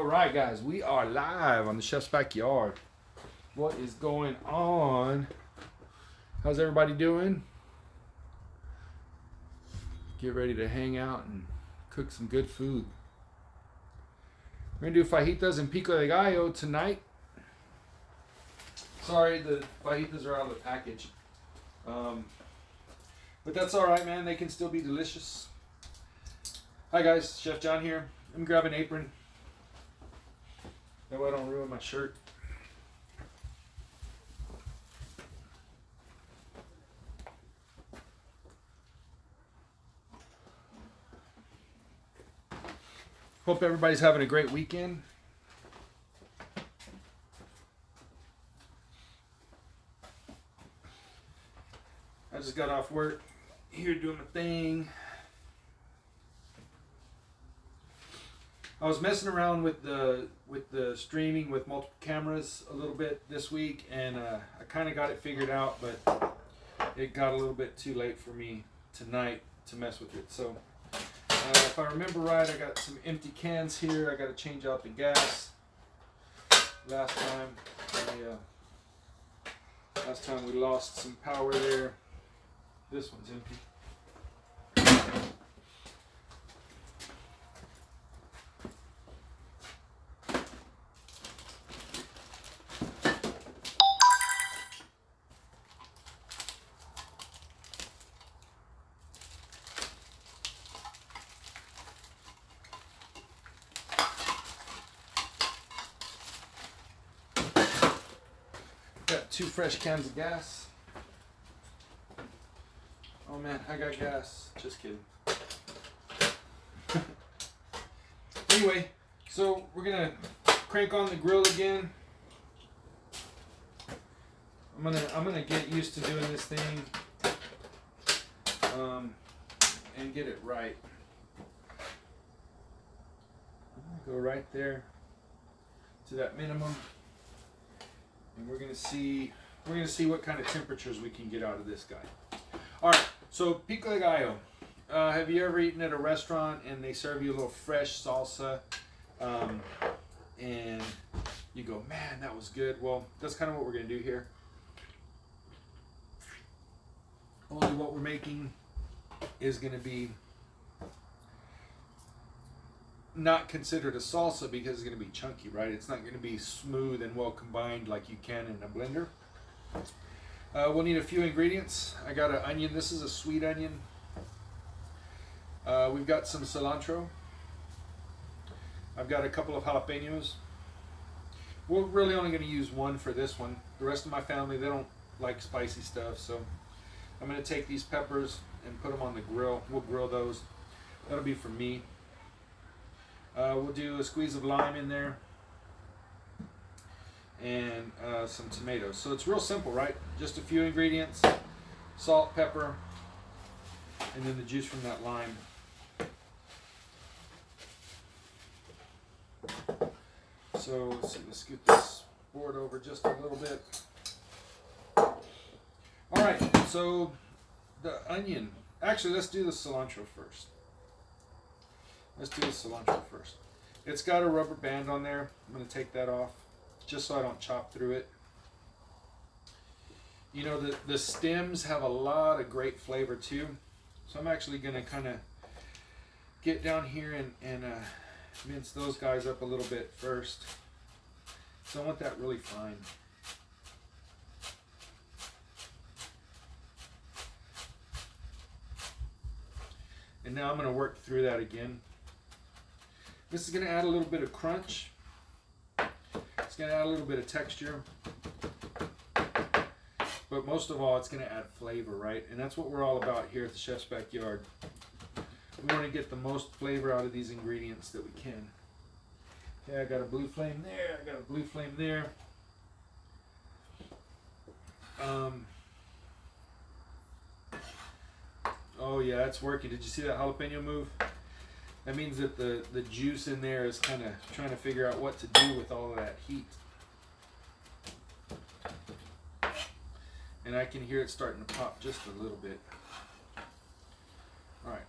All right, guys, we are live on the Chef's Backyard. What is going on? How's everybody doing? Get ready to hang out and cook some good food. We're gonna do fajitas and pico de gallo tonight. Sorry, the fajitas are out of the package. But that's all right, man. They can still be delicious. Hi, guys. Chef John here. Let me grab an apron. That way I don't ruin my shirt. Hope everybody's having a great weekend. I just got off work, here doing my thing. I was messing around with the streaming with multiple cameras a little bit this week, and I kind of got it figured out, but it got a little bit too late for me tonight to mess with it. So if I remember right, I got some empty cans here. I got to change out the gas. Last time we lost some power there. This one's empty. Got 2 fresh cans of gas. Oh man, I got gas. Just kidding. Anyway, so we're gonna crank on the grill again. I'm gonna get used to doing this thing and get it right. Go right there to that minimum, and we're gonna see what kind of temperatures we can get out of this guy. All right, so pico de gallo. Have you ever eaten at a restaurant and they serve you a little fresh salsa, and you go, man, that was good? Well, that's kind of what we're gonna do here. Only what we're making is gonna be not considered a salsa because it's going to be chunky, right? It's not going to be smooth and well combined like you can in a blender. We'll need a few ingredients. I got an onion. This is a sweet onion. We've got some cilantro. I've got a couple of jalapenos. We're really only going to use one for this one. The rest of my family, they don't like spicy stuff, so I'm going to take these peppers and put them on the grill. We'll grill those. That'll be for me. We'll do a squeeze of lime in there and some tomatoes. So it's real simple, right? Just a few ingredients, salt, pepper, and then the juice from that lime. So let's see, let's scoot this board over just a little bit. All right, so the onion. Actually, let's do the cilantro first. Let's do the cilantro first. It's got a rubber band on there. I'm going to take that off just so I don't chop through it. You know, the stems have a lot of great flavor too. So I'm actually going to kind of get down here and mince those guys up a little bit first. So I want that really fine. And now I'm going to work through that again. This is going to add a little bit of crunch. It's going to add a little bit of texture. But most of all, it's going to add flavor, right? And that's what we're all about here at the Chef's Backyard. We want to get the most flavor out of these ingredients that we can. Okay, I got a blue flame there. I got a blue flame there. Oh yeah, it's working. Did you see that jalapeno move? That means that the juice in there is kind of trying to figure out what to do with all of that heat. And I can hear it starting to pop just a little bit. All right,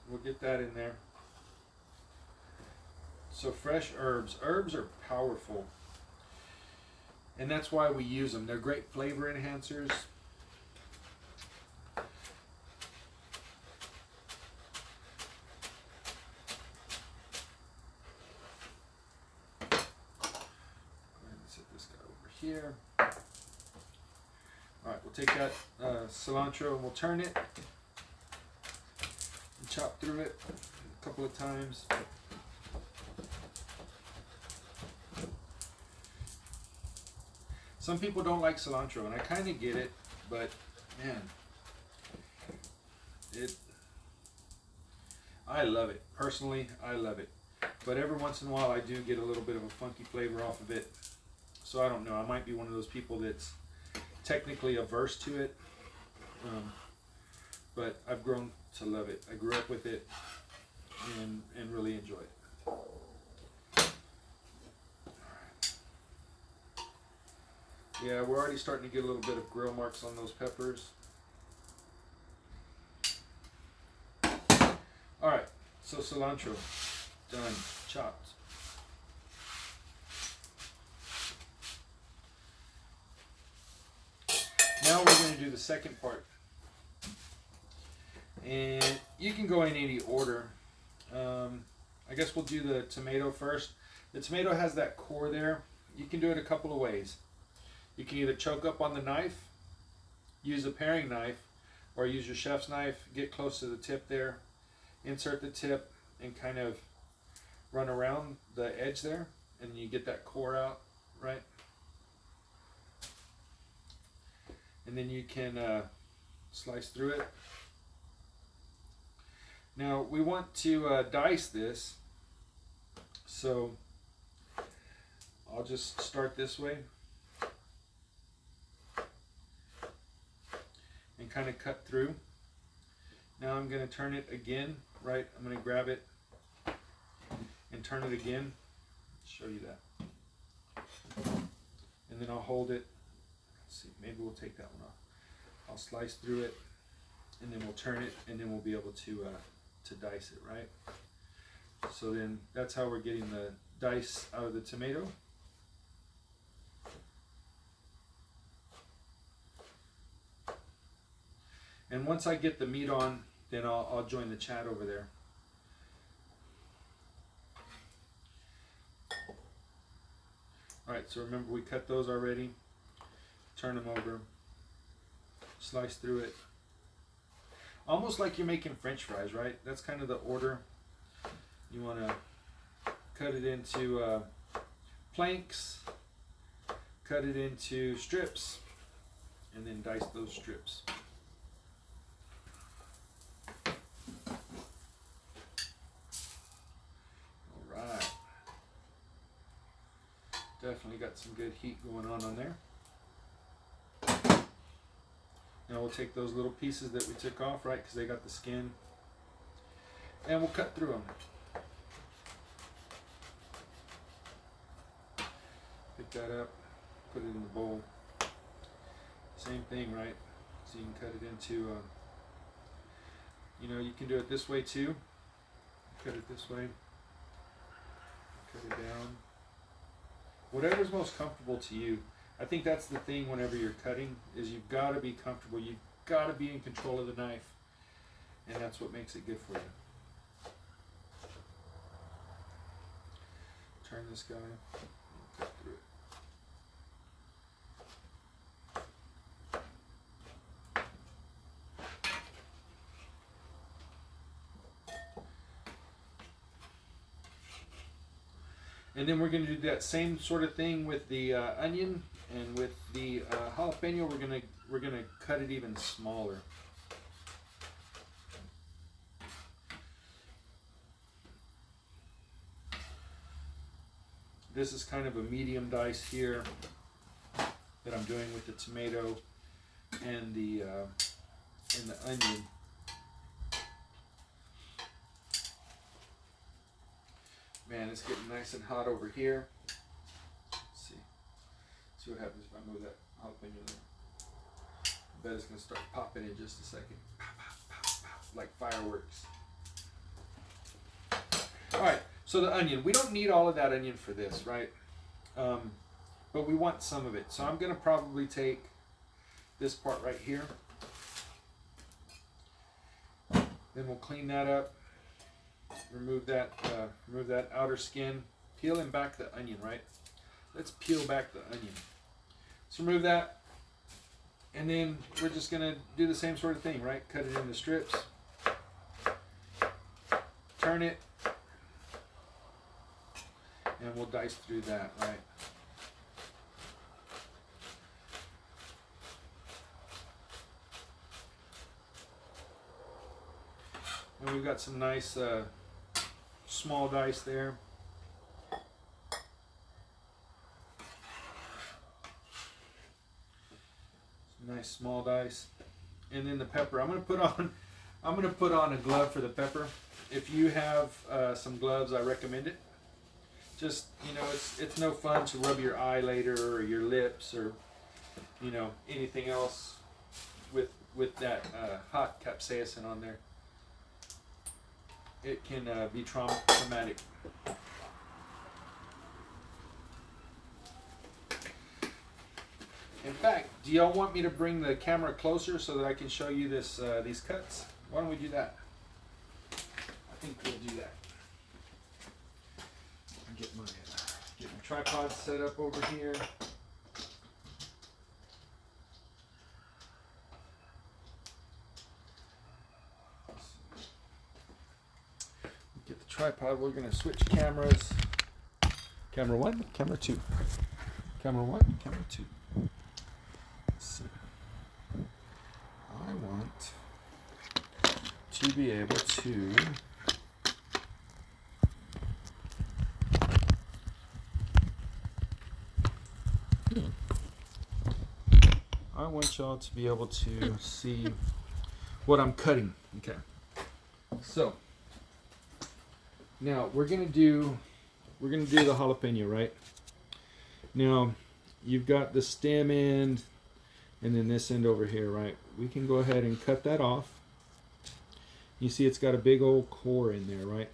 we'll get that in there. So fresh herbs. Herbs are powerful. And that's why we use them. They're great flavor enhancers. Set this guy over here. Alright, we'll take that cilantro and we'll turn it and chop through it a couple of times. Some people don't like cilantro, and I kind of get it, but man, I love it. Personally, I love it. But every once in a while I do get a little bit of a funky flavor off of it. So I don't know, I might be one of those people that's technically averse to it. But I've grown to love it. I grew up with it and really enjoy it. Yeah, we're already starting to get a little bit of grill marks on those peppers. Alright, so cilantro, done, chopped. Now we're going to do the second part. And you can go in any order. I guess we'll do the tomato first. The tomato has that core there. You can do it a couple of ways. You can either choke up on the knife, use a paring knife, or use your chef's knife, get close to the tip there, insert the tip, and kind of run around the edge there, and you get that core out, right? And then you can slice through it. Now we want to dice this, so I'll just start this way and kind of cut through. Now I'm going to turn it again, right? I'm going to grab it and turn it again. Show you that. And then I'll hold it. Let's see, maybe we'll take that one off. I'll slice through it, and then we'll turn it, and then we'll be able to dice it, right? So then that's how we're getting the dice out of the tomato. And once I get the meat on, then I'll join the chat over there. Alright, so remember we cut those already. Turn them over. Slice through it. Almost like you're making French fries, right? That's kind of the order. You want to cut it into planks, cut it into strips, and then dice those strips. Alright. Definitely got some good heat going on there. Now we'll take those little pieces that we took off, right, because they got the skin, and we'll cut through them. Pick that up, put it in the bowl. Same thing, right? So you can cut it into, you can do it this way too. Cut it this way. Cut it down. Whatever's most comfortable to you. I think that's the thing whenever you're cutting, is you've got to be comfortable. You've got to be in control of the knife. And that's what makes it good for you. Turn this guy and cut through it. And then we're going to do that same sort of thing with the onion, and with the jalapeno we're gonna cut it even smaller. This is kind of a medium dice here that I'm doing with the tomato and the onion. Man, it's getting nice and hot over here. Let's see what happens if I move that jalapeno there. I bet it's going to start popping in just a second. Pop, pop, pop, pop, like fireworks. Alright, So the onion, we don't need all of that onion for this, right? But we want some of it. So I'm going to probably take this part right here. Then we'll clean that up. Remove that outer skin. Peel and back the onion, right? Let's peel back the onion. Let's remove that. And then we're just going to do the same sort of thing, right? Cut it into strips. Turn it. And we'll dice through that, right? And we've got some nice small dice there. Some nice small dice. And then the pepper. I'm gonna put on a glove for the pepper. If you have some gloves, I recommend it. Just, you know, it's no fun to rub your eye later or your lips or, you know, anything else with that hot capsaicin on there. It can be traumatic. In fact, do y'all want me to bring the camera closer so that I can show you this these cuts? Why don't we do that? I think we'll do that. Get my tripod set up over here. Get the tripod. We're going to switch cameras. Camera 1, camera 2. Camera 1, camera 2. Let's see. I want to be able to y'all to be able to see what I'm cutting. Okay. So now we're gonna do the jalapeno, right? Now you've got the stem end and then this end over here, right? We can go ahead and cut that off. You see it's got a big old core in there, right?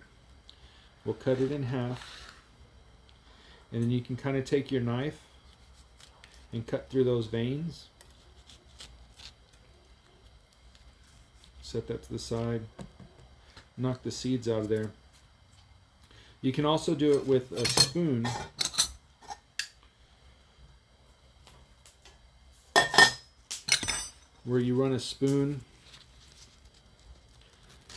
We'll cut it in half. And then you can kind of take your knife and cut through those veins. Set that to the side. Knock the seeds out of there. You can also do it with a spoon. Where you run a spoon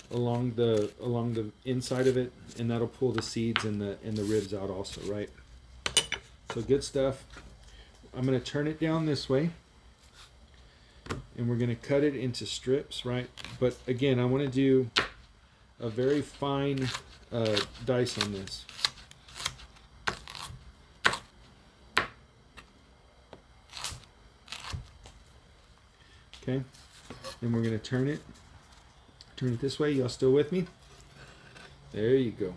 along the inside of it, and that'll pull the seeds and the ribs out also, right? So good stuff. I'm going to turn it down this way, and we're going to cut it into strips, right? But again, I want to do a very fine dice on this. Okay, then we're going to turn it this way. Y'all still with me? There you go.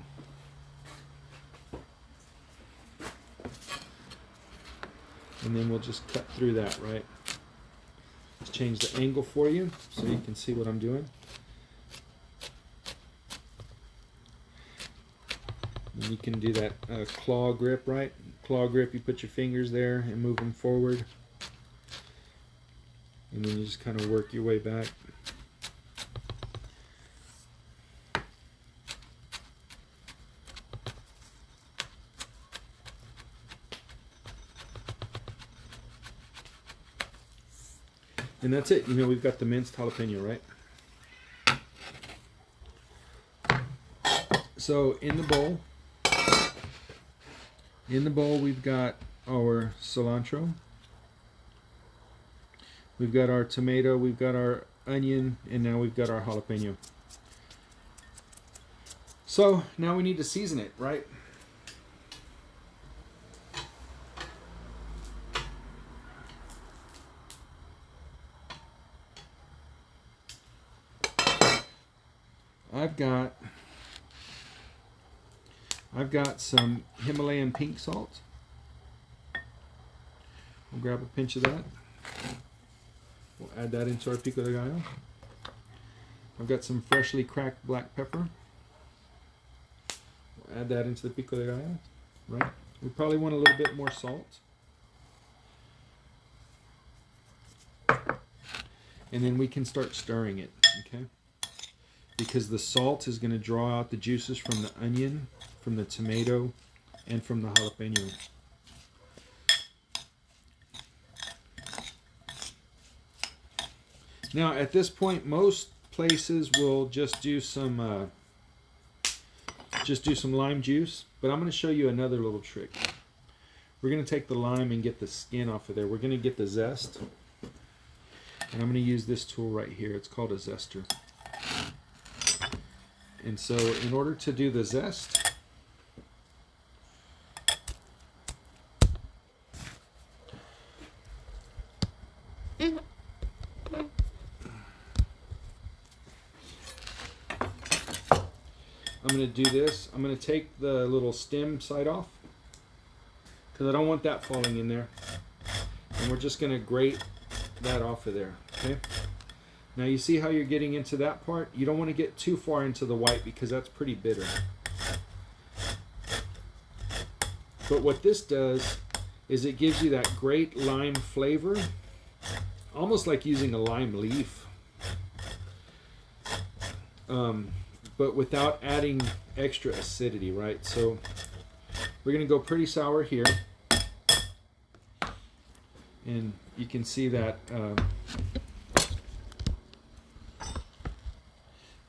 And then we'll just cut through that, right? Let's change the angle for you so you can see what I'm doing. And you can do that claw grip, right? Claw grip, you put your fingers there and move them forward. And then you just kind of work your way back. And that's it. You know, we've got the minced jalapeno, right? So in the bowl we've got our cilantro. We've got our tomato, we've got our onion, and now we've got our jalapeno. So now we need to season it, right? I've got some Himalayan pink salt. We'll grab a pinch of that. We'll add that into our pico de gallo. I've got some freshly cracked black pepper. add that into the pico de gallo, right? We probably want a little bit more salt. And then we can start stirring it, okay? Because the salt is going to draw out the juices from the onion, from the tomato, and from the jalapeno. Now, at this point, most places will just do some lime juice, but I'm going to show you another little trick. We're going to take the lime and get the skin off of there. We're going to get the zest, and I'm going to use this tool right here. It's called a zester. And so, in order to do the zest, I'm going to do this. I'm going to take the little stem side off because I don't want that falling in there. And we're just going to grate that off of there. Okay. Now you see how you're getting into that part? You don't want to get too far into the white because that's pretty bitter. But what this does is it gives you that great lime flavor, almost like using a lime leaf. But without adding extra acidity, right? So we're going to go pretty sour here. And you can see that you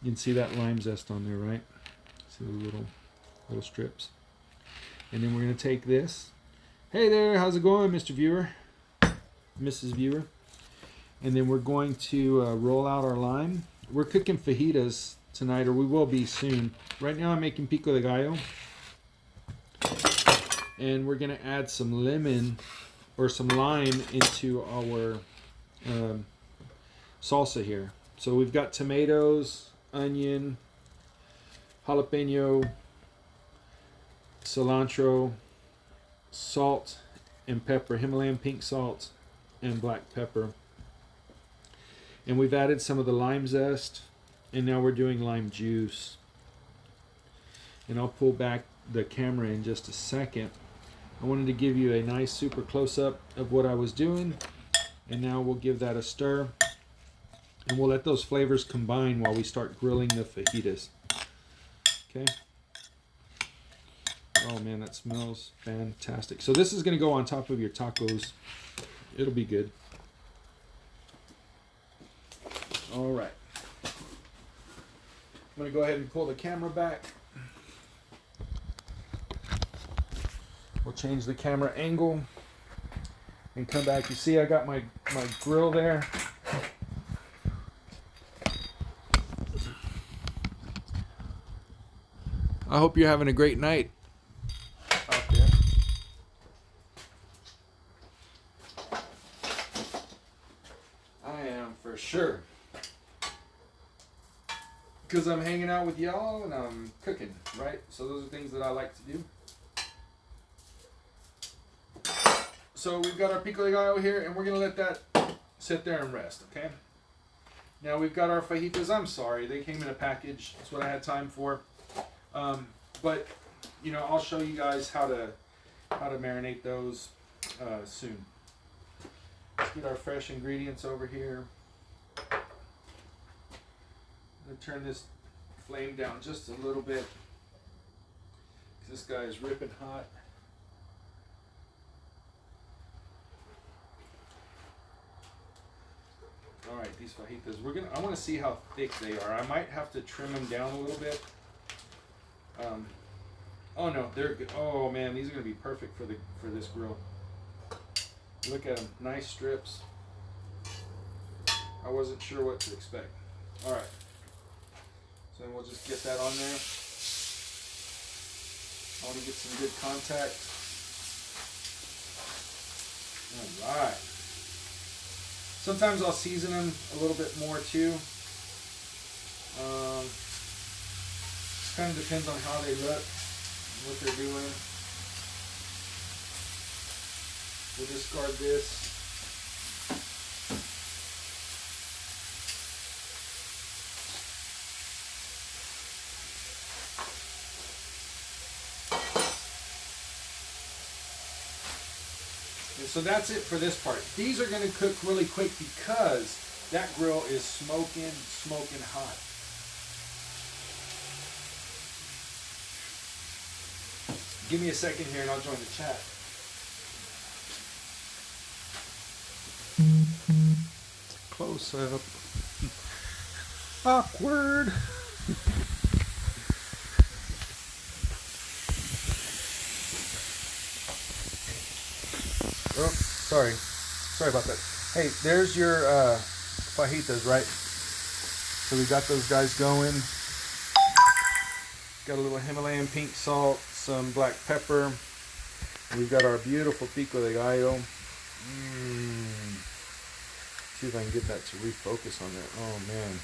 can see that lime zest on there, right? See the little strips. And then we're going to take this. Hey there, how's it going, Mr. Viewer? Mrs. Viewer. And then we're going to roll out our lime. We're cooking fajitas tonight, or we will be soon. Right now I'm making pico de gallo. And we're going to add some lemon or some lime into our salsa here. So we've got tomatoes, onion, jalapeno, cilantro, salt and pepper, Himalayan pink salt and black pepper. And we've added some of the lime zest, and now we're doing lime juice. And I'll pull back the camera in just a second. I wanted to give you a nice super close-up of what I was doing, and now we'll give that a stir, and we'll let those flavors combine while we start grilling the fajitas. Okay. Oh man, that smells fantastic. So this is going to go on top of your tacos. It'll be good. All right. I'm going to go ahead and pull the camera back. We'll change the camera angle and come back. You see I got my grill there. I hope you're having a great night out there. I am for sure. Because I'm hanging out with y'all and I'm cooking, right? So those are things that I like to do. So we've got our pico de gallo here, and we're going to let that sit there and rest, okay? Now we've got our fajitas. I'm sorry, they came in a package. That's what I had time for. But, you know, I'll show you guys how to marinate those soon. Let's get our fresh ingredients over here. I'm going to turn this flame down just a little bit, because this guy is ripping hot. All right, these fajitas. I want to see how thick they are. I might have to trim them down a little bit. Oh no, they're good. Oh man, these are gonna be perfect for this grill. Look at them, nice strips. I wasn't sure what to expect. All right, so then we'll just get that on there. I want to get some good contact. All right. Sometimes I'll season them a little bit more too. Kind of depends on how they look, what they're doing. We'll discard this. And so that's it for this part. These are going to cook really quick because that grill is smoking hot. Give me a second here and I'll join the chat. Close up. Awkward. Oh, sorry about that. Hey, there's your fajitas, right? So we got those guys going. Got a little Himalayan pink salt, some black pepper. We've got our beautiful pico de gallo. See if I can get that to refocus on there. Oh man,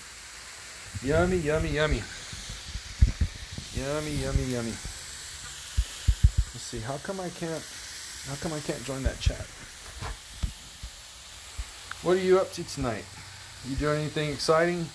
yummy, yummy, yummy, yummy, yummy, yummy. Let's see. How come I can't join that chat? What are you up to tonight? You doing anything exciting?